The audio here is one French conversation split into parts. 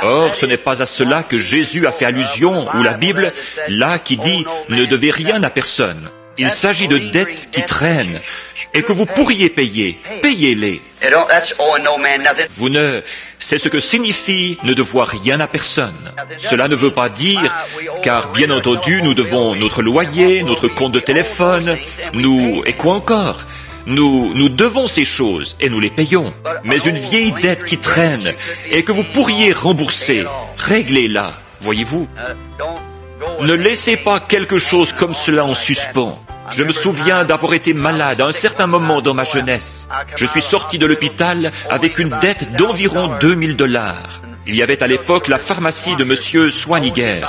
Or, ce n'est pas à cela que Jésus a fait allusion, ou la Bible, là, qui dit « ne devez rien à personne ». Il s'agit de dettes qui traînent et que vous pourriez payer. Payez-les. C'est ce que signifie ne devoir rien à personne. Cela ne veut pas dire, car bien entendu, nous devons notre loyer, notre compte de téléphone, et quoi encore? Nous devons ces choses et nous les payons. Mais une vieille dette qui traîne et que vous pourriez rembourser, réglez-la, voyez-vous. Ne laissez pas quelque chose comme cela en suspens. Je me souviens d'avoir été malade à un certain moment dans ma jeunesse. Je suis sorti de l'hôpital avec une dette d'environ $2000. Il y avait à l'époque la pharmacie de Monsieur Swaniger.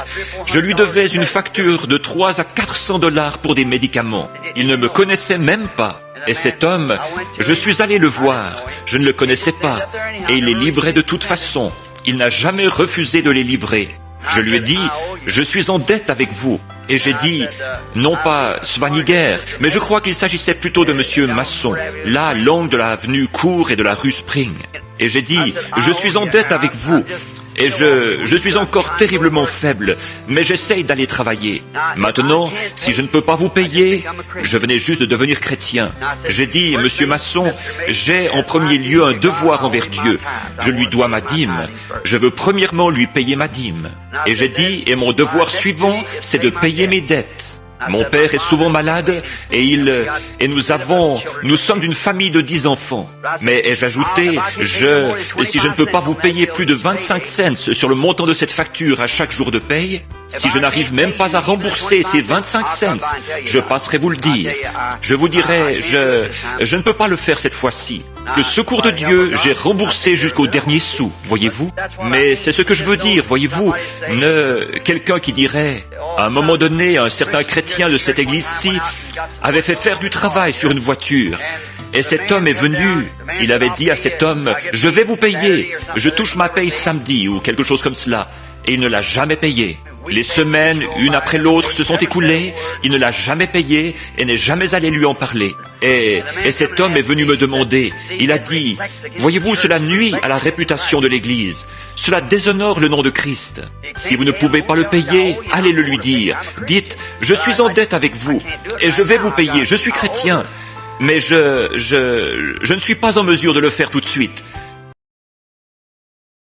Je lui devais une facture de 300 à 400 $ pour des médicaments. Il ne me connaissait même pas. Et cet homme, je suis allé le voir. Je ne le connaissais pas. Et il les livrait de toute façon. Il n'a jamais refusé de les livrer. Je lui ai dit, je suis en dette avec vous. Et j'ai dit, non pas Swaniger, mais je crois qu'il s'agissait plutôt de Monsieur Masson, là, l'angle de l'avenue Cour et de la rue Spring. Et j'ai dit, je suis en dette avec vous. Et je suis encore terriblement faible, mais j'essaye d'aller travailler. Maintenant, si je ne peux pas vous payer, je venais juste de devenir chrétien. J'ai dit, Monsieur Masson, j'ai en premier lieu un devoir envers Dieu. Je lui dois ma dîme. Je veux premièrement lui payer ma dîme. Et j'ai dit, et mon devoir suivant, c'est de payer mes dettes. Mon père est souvent malade et nous sommes une famille de 10 enfants. Mais ai-je ajouté, si je ne peux pas vous payer plus de 25 cents sur le montant de cette facture à chaque jour de paye, si je n'arrive même pas à rembourser ces 25 cents, je passerai vous le dire. Je vous dirai, je ne peux pas le faire cette fois-ci. Le secours de Dieu, j'ai remboursé jusqu'au dernier sou, voyez-vous. Mais c'est ce que je veux dire, voyez-vous. Quelqu'un qui dirait, à un moment donné, un certain chrétien de cette église-ci avait fait faire du travail sur une voiture. Et cet homme est venu, il avait dit à cet homme, je vais vous payer, je touche ma paye samedi ou quelque chose comme cela. Et il ne l'a jamais payé. Les semaines, une après l'autre, se sont écoulées, il ne l'a jamais payé et n'est jamais allé lui en parler. Et cet homme est venu me demander, il a dit, voyez-vous, cela nuit à la réputation de l'Église, cela déshonore le nom de Christ. Si vous ne pouvez pas le payer, allez le lui dire. Dites, je suis en dette avec vous et je vais vous payer, je suis chrétien. Mais je ne suis pas en mesure de le faire tout de suite.